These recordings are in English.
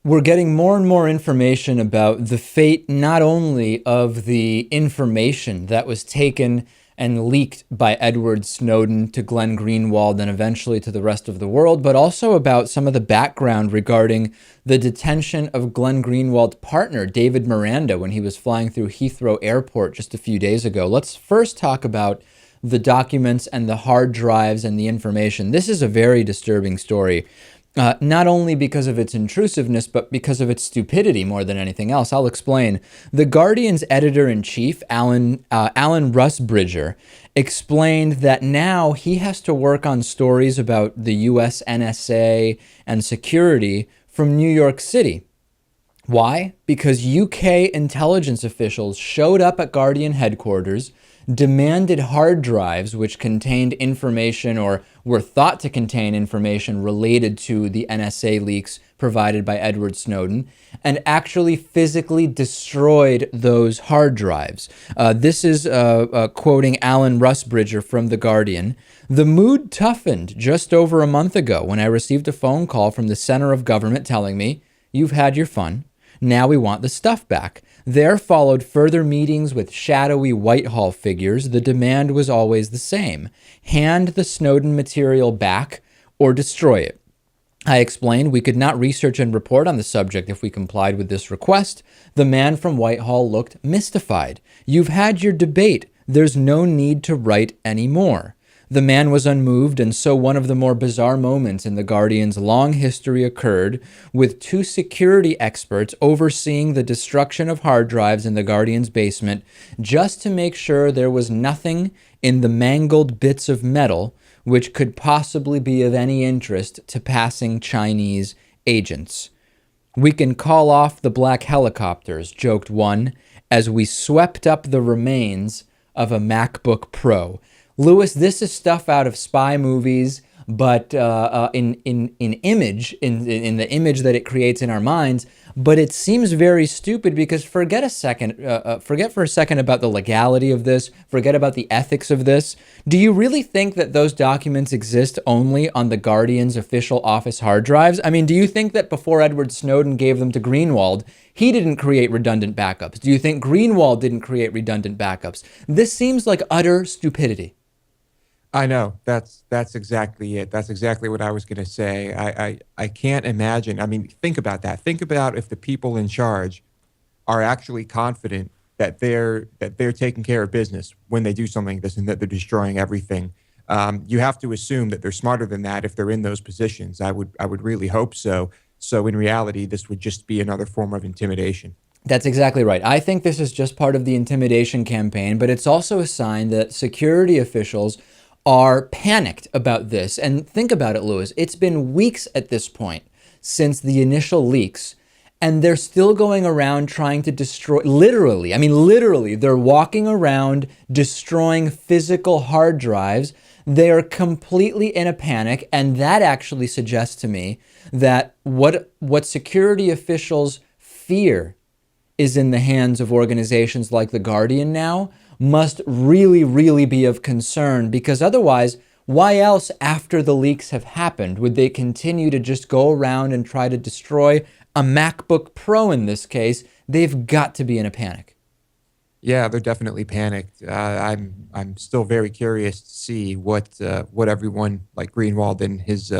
We're getting more and more information about the fate not only of the information that was taken and leaked by Edward Snowden to Glenn Greenwald and eventually to the rest of the world, but also about some of the background regarding the detention of Glenn Greenwald's partner, David Miranda, when he was flying through Heathrow Airport just a few days ago. Let's first talk about the documents and the hard drives and the information. This is a very disturbing story. Not only because of its intrusiveness, but because of its stupidity more than anything else. I'll explain. The Guardian's editor-in-chief, Alan Rusbridger, explained that now he has to work on stories about the US NSA and security from New York City. Why? Because UK intelligence officials showed up at Guardian headquarters, demanded hard drives which contained information or were thought to contain information related to the NSA leaks provided by Edward Snowden, and actually physically destroyed those hard drives. This is quoting Alan Rusbridger from The Guardian. The mood toughened just over a month ago when I received a phone call from the center of government telling me, "You've had your fun. Now we want the stuff back." There followed further meetings with shadowy Whitehall figures. The demand was always the same: hand the Snowden material back or destroy it. I explained we could not research and report on the subject if we complied with this request. The man from Whitehall looked mystified. "You've had your debate. There's no need to write any more." The man was unmoved, and so one of the more bizarre moments in The Guardian's long history occurred, with two security experts overseeing the destruction of hard drives in The Guardian's basement just to make sure there was nothing in the mangled bits of metal which could possibly be of any interest to passing Chinese agents. "We can call off the black helicopters," joked one, as we swept up the remains of a MacBook Pro. Lewis, this is stuff out of spy movies, but in image, in the image that it creates in our minds. But it seems very stupid because forget for a second about the legality of this. Forget about the ethics of this. Do you really think that those documents exist only on the Guardian's official office hard drives? I mean, do you think that before Edward Snowden gave them to Greenwald, he didn't create redundant backups? Do you think Greenwald didn't create redundant backups? This seems like utter stupidity. I know that's exactly it. That's exactly what I was going to say. I can't imagine. I mean, think about that. Think about if the people in charge are actually confident that they're taking care of business when they do something like this and that they're destroying everything. You have to assume that they're smarter than that if they're in those positions. I would really hope so. So in reality, this would just be another form of intimidation. That's exactly right. I think this is just part of the intimidation campaign, but it's also a sign that security officials are panicked about this. And think about it, Lewis. It's been weeks at this point since the initial leaks, and they're still going around trying to destroy, literally, they're walking around destroying physical hard drives. They are completely in a panic, and that actually suggests to me that what security officials fear is in the hands of organizations like The Guardian now must really, really be of concern, because otherwise, why else, after the leaks have happened, would they continue to just go around and try to destroy a MacBook Pro in this case? They've got to be in a panic. Yeah, they're definitely panicked. I'm still very curious to see what everyone like Greenwald and his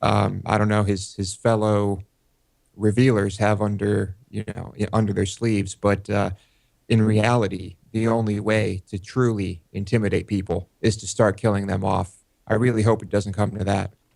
I don't know, his fellow revealers have under their sleeves. But in reality, the only way to truly intimidate people is to start killing them off. I really hope it doesn't come to that.